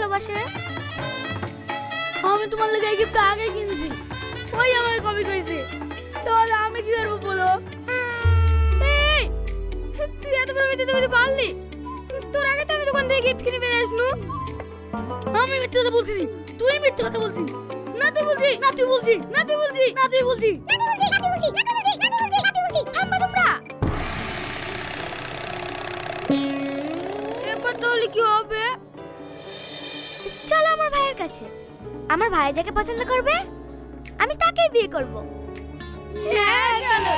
ভালোবাসে? আমি তোমার লেগে এই গিফটটা আগে কিনেছি, ওই আমাকে কপি করেছে। তাহলে আমি কি করবো বলো? এই, তুই এত বড় মিথ্যে বলতে পারলি? তোর আগে তো আমি দোকান থেকে গিফট কিনে বেরিয়ে আসনু। আমি মিথ্যে কথা বলছি, তুই মিথ্যে কথা বলছিস। না তুই বলছিস, না তুই বলছিস, না তুই বলছিস, না তুই বলছিস। থামবা তোমরা। এবার তাহলে কি হবে? চলো আমার ভাইয়ের কাছে। আমার ভাই যাকে পছন্দ করবে আমি তাকেই বিয়ে করব। হ্যাঁ চলো।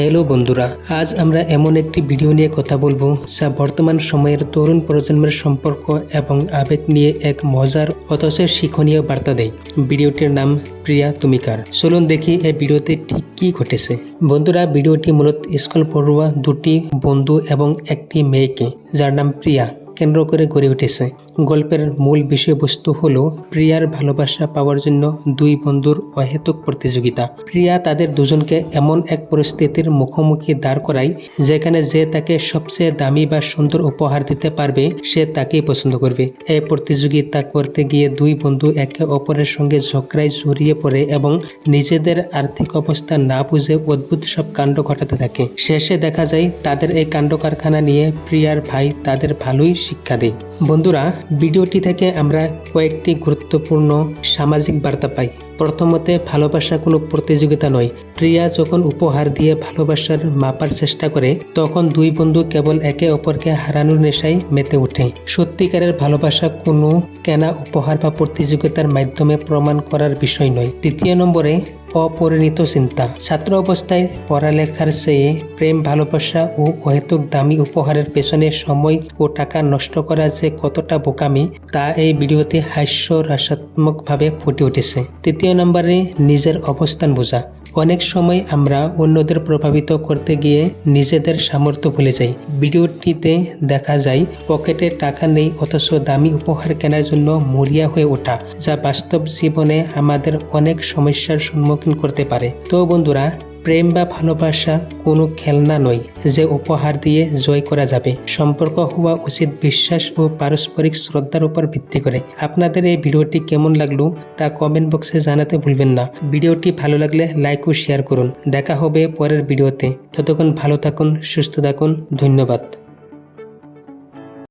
হ্যালো বন্ধুরা, আজ আমরা এমন একটি ভিডিও নিয়ে কথা বলবো যা বর্তমান সময়ের তরুণ প্রজন্মের সম্পর্ক এবং আবেগ নিয়ে এক মজার অথচ শিক্ষণীয় বার্তা দেয়। ভিডিওটির নাম প্রিয়া তুমি কার। চলুন দেখি এই ভিডিওতে ঠিক কী ঘটেছে। বন্ধুরা, ভিডিওটি মূলত স্কুল পড়ুয়া দুটি বন্ধু এবং একটি মেয়েকে, যার নাম প্রিয়া, কেন্দ্র করে গড়ে উঠেছে। গল্পের মূল বিষয়বস্তু হলো প্রিয়ার ভালোবাসা পাওয়ার জন্য দুই বন্ধুর অহেতুক প্রতিযোগিতা। প্রিয়া তাদের দুজনকে এমন এক পরিস্থিতির মুখোমুখি দাঁড় করায় যেখানে যে তাকে সবচেয়ে দামি বা সুন্দর উপহার দিতে পারবে সে তাকেই পছন্দ করবে। এই প্রতিযোগিতা করতে গিয়ে দুই বন্ধু একে অপরের সঙ্গে ঝগড়ায় জড়িয়ে পড়ে এবং নিজেদের আর্থিক অবস্থা না বুঝে অদ্ভুত সব কাণ্ড ঘটাতে থাকে। শেষে দেখা যায় তাদের এই কাণ্ড কারখানা নিয়ে প্রিয়ার ভাই তাদের ভালোই শিক্ষা দেয়। বন্ধুরা, ভিডিওটি থেকে আমরা কয়েকটি গুরুত্বপূর্ণ সামাজিক বার্তা পাই। প্রথমতে, ভালোবাসা কোনো প্রতিযোগিতা নয়। প্রিয়া যখন উপহার দিয়ে ভালোবাসার মাপার চেষ্টা করে তখন দুই বন্ধু কেবল একে অপরকে হারানোর নেশায় মেতে ওঠে। সত্যিকারের ভালোবাসা কোনো কেনা উপহার বা প্রতিযোগিতার মাধ্যমে প্রমাণ করার বিষয় নয়। দ্বিতীয় নম্বরে, অপরিণত চিন্তা। ছাত্র অবস্থায় পড়ালেখার চেয়ে প্রেম, ভালোবাসা ও অহেতুক দামি উপহারের পেছনে সময় ও টাকা নষ্ট করা যে কতটা বোকামি তা এই ভিডিওতে হাস্যরসাত্মকভাবে ফুটে উঠেছে। তৃতীয় নম্বরে, নিজের অবস্থান বোঝা। অনেক সময় আমরা অন্যদের প্রভাবিত করতে গিয়ে নিজেদের সামর্থ্য ভুলে যাই। ভিডিওটিতে দেখা যায় পকেটে টাকা নেই অথচ দামি উপহার কেনার জন্য মরিয়া হয়ে ওঠা, যা বাস্তব জীবনে আমাদের অনেক সমস্যার সম্মুখীন করতে পারে। তো বন্ধুরা, প্রেম বা ভালোবাসা কোনো খেলনা নয় যে উপহার দিয়ে জয় করা যাবে। সম্পর্ক হওয়া উচিত বিশ্বাস ও পারস্পরিক শ্রদ্ধার উপর ভিত্তি করে। আপনাদের এই ভিডিওটি কেমন লাগলো তা কমেন্ট বক্সে জানাতে ভুলবেন না। ভিডিওটি ভালো লাগলে লাইক ও শেয়ার করুন। দেখা হবে পরের ভিডিওতে। ততক্ষণ ভালো থাকুন, সুস্থ থাকুন। ধন্যবাদ।